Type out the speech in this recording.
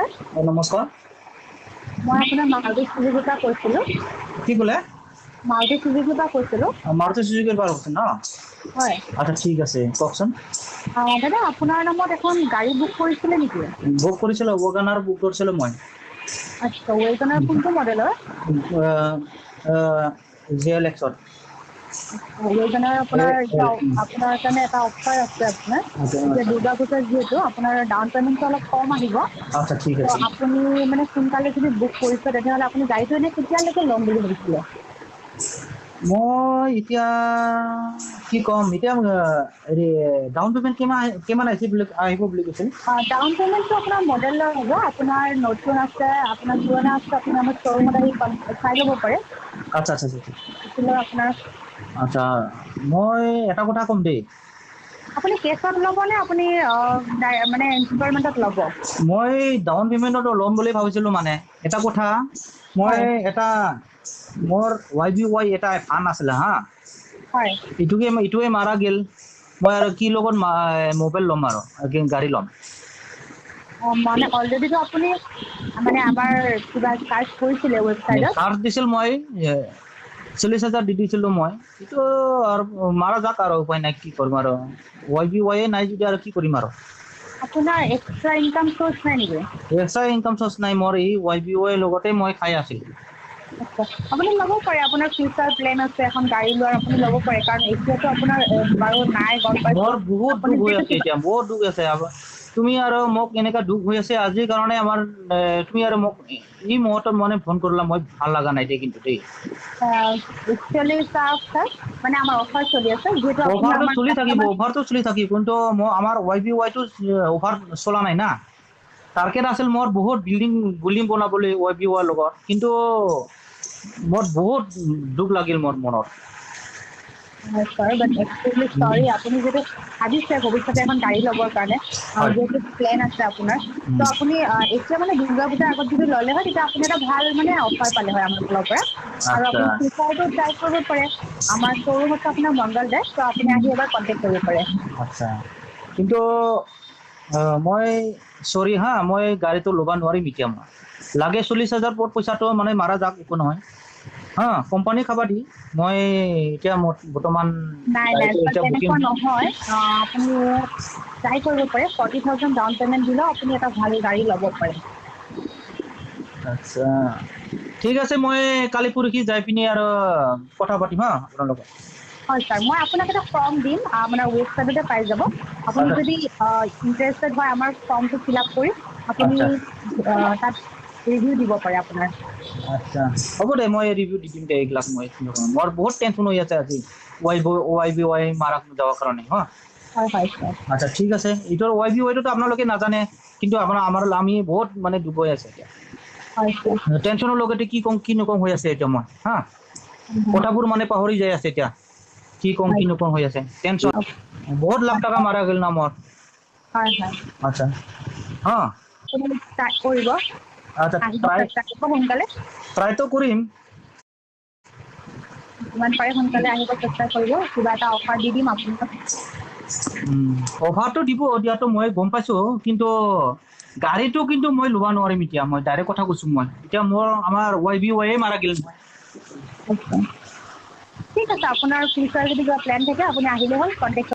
নমস্কাৰ। নমস্কাৰ। মই আপোনাৰ মাৰুতি চুজুকিৰ পৰা কৈছিলোঁ। কি ক'লে? মাৰুতি চুজুকিৰ পৰা কৈছিলোঁ। মাৰুতি চুজুকিৰ পৰা কৈছে ন? হয়। আচ্ছা ঠিক আছে, কওকচোন। দাদা আপোনাৰ নামত এখন গাড়ী বুক কৰিছিলে নেকি? বুক কৰিছিলোঁ, ৱাগনাৰ বুক কৰিছিলোঁ মই। আচ্ছা, ৱেগনাৰ কোনটো মডেলৰ? GLX-ত। ৱেগনাৰ আপোনাৰ কাৰণে এটা অফাৰ আছে আপোনাৰ। এতিয়া দুৰ্গা পূজা যিহেতু আপোনাৰ ডাউন পে'মেণ্টটো অলপ কম আহিব। আচ্ছা ঠিক ত' আছে। আপুনি মানে সোনকালে যদি বুক কৰিছে তেতিয়াহ'লে আপুনি গাড়ীটো এনেই কেতিয়ালৈকে ল'ম বুলি ভাবিছিলে? মই এতিয়া কি ক'ম, এতিয়া হেৰি ডাউন পে'মেণ্ট কিমান আহিব বুলি কৈছিল? ডাউন পে'মেণ্টটো আপোনাৰ মডেল লৈ হ'ব। আপোনাৰ নতুন আছে, আপোনাৰ পুৰণা আছে, আপুনি আমাৰ শ্ব'ৰুমত আহি চাই ল'ব পাৰে। আচ্ছা আচ্ছা আচ্ছা। আপোনাৰ আচ্ছা, মই এটা কথা ক'ম দেই। আপুনি কেছত ল'ব নে আপুনি মানে ইনষ্টলমেণ্টত ল'ব? মই ডাউন পে'মেণ্টত ল'ম বুলি ভাবিছিলোঁ। মানে এটা কথা, মই হয় এটা মোৰ YBY এটা ফান আছিলে হা। হয়। ইটোৱে মাৰা গ'ল। মই আৰু কি লগত মোবাইল ল'ম আৰু গাড়ী ল'ম। মানে অলৰেডিতো আপুনি মানে আমাৰ কিবা চাৰ্চ কৰিছিলে ৱেবছাইটত? চাৰ্জ দিছিল মই 40,000 দি দিছিলোঁ মই। এইটো আৰু মাৰা যাক আৰু উপায় নাই, কি কৰিম আৰু। YBY নাই যদি আৰু কি কৰিম আৰু। আপোনাৰ এক্সট্ৰা ইনকাম চ'ৰ্চ নাই নেকি? এক্সট্ৰা ইনকাম চ'ৰ্চ নাই মোৰ, এই YBY লগতে মই খাই আছিলোঁ। আচ্ছা, আপুনি ল'ব পাৰে। আপোনাৰ ফিউচাৰ প্লেন আছে এখন গাড়ী লোৱাৰ, আপুনি ল'ব পাৰে। কাৰণ এতিয়াতো আপোনাৰ বাৰু নাই, গম মোৰ পাইছোঁ। বহুত আপুনি দুখ হৈ যিহেতু আছে এতিয়া, বহুত দুখ আছে। তুমি আৰু মোক এনেকুৱা দুখ হৈ আছে আজিৰ কাৰণে আমাৰ তুমি আৰু মোক এই মুহূৰ্তত মানে ফোন কৰিলা, মই ভাল লগা নাই দেই কিন্তু দেই। একচুৱেলি চাওক ছাৰ, মানে আমাৰ অফাৰ চলি আছে যিহেতু আপুনি অফাৰটো আমাৰ চলি থাকিব, কাষ্টমাৰ। অফাৰটো চলি থাকিব, কিন্তু আমাৰ YBYটো অফাৰ চলা নাই না। টাৰ্গেট আছিল মোৰ বহুত বিল্ডিং বনাবলৈ YBYৰ লগত, কিন্তু মোৰ বহুত দুখ লাগিল মোৰ মনত। ছাৰ, বাট একচুৱেলি চৰি, আপুনি যিহেতু ভাবিছে ভৱিষ্যতে এখন গাড়ী ল'বৰ কাৰণে, হয় যিহেতু প্লেন আছে আপোনাৰ, ত' আপুনি এতিয়া মানে দুৰ্গা পূজাৰ আগত যদি ল'লে হয় তেতিয়া আপুনি এটা ভাল মানে অফাৰ পালে হয় আমাৰ ফালৰ পৰা। আৰু আচ্ছা আপুনি ফিউচাৰটো ট্ৰাই কৰিব পাৰে। আমাৰ শ্ব'ৰুম আছে আপোনাৰ মংগলদৈত, ত' আপুনি আহি এবাৰ কণ্টেক্ট কৰিব পাৰে। আচ্ছা, কিন্তু মই চৰি হা, মই গাড়ীটো ল'ব নোৱাৰিম এতিয়া। মই লাগে 40,000 পইচাটো মানে মাৰা যাক, একো নহয় হা। কোম্পানী খাবা দি মই এতিয়া বৰ্তমান নাই নাই গাড়ীটো ছাৰ, এতিয়া বুকিং। তেনেকুৱা নহয়। আপুনি ট্ৰাই কৰিব পাৰে। 40,000 ডাউন পে'মেণ্ট দিলেও আপুনি এটা ভাল গাড়ী ল'ব পাৰে। আচ্ছা ঠিক আছে, মই কালি পৰহি যাই পিনি আৰু কথা পাতিম হা আপোনাৰ লগত। হয় ছাৰ, মই আপোনাক এটা ফৰ্ম দিম, আপোনাৰ ৱেবছাইটতে পাই যাব। আপুনি আচ্ছা যদি ইণ্টাৰেষ্টেড হয় আমাৰ ফৰ্মটো ফিল আপ কৰি আপুনি আচ্ছা তাত ৰিভিউ দিব পাৰে আপোনাৰ। আচ্ছা হ'ব দে, মই ৰিভিউ দি দিম দে এইবিলাক। মোৰ বহুত টেনশ্যন হৈ আছে আজি YBY মাৰাক যাবৰ কাৰণে হা। হয় হয় ছাৰ। আচ্ছা ঠিক আছে, এইটোৰ YBYটো আপোনালোকে নাজানে, কিন্তু আমাৰ আমি বহুত মানে দুখ হৈ আছে এতিয়া। হয় ছাৰ। টেনশ্যনৰ লগতে কি কম কি নকম হৈ আছে এতিয়া মই হা। কথাবোৰ মানে পাহৰি যাই আছে এতিয়া, কি কম কি নকম হৈ আছে টেনশ্যন। বহুত লাখ টকা মাৰা গ'ল না মোৰ। হয় হয়। আচ্ছা হা। আপুনি ষ্টাৰ্ট কৰিব, আচ্ছা আহিব চেষ্টা কৰিব সোনকালে। ট্ৰাইটো কৰিম। যিমান পাৰে সোনকালে আহিব চেষ্টা কৰিব, কিবা এটা অফাৰ দি দিম আপোনাক। অফাৰটো দিব, দিয়াটো মই গম পাইছোঁ, কিন্তু গাড়ীটো কিন্তু মই ল'ব নোৱাৰিম এতিয়া। মই ডাইৰেক্ট কথা কৈছোঁ। মই এতিয়া আমাৰ YBY মাৰা গ'ল। ঠিক আছে, আপোনাৰ ফিউচাৰ যদি কিবা প্লেন থাকে আপুনি আহিলে হ'ল, কণ্টেক্ট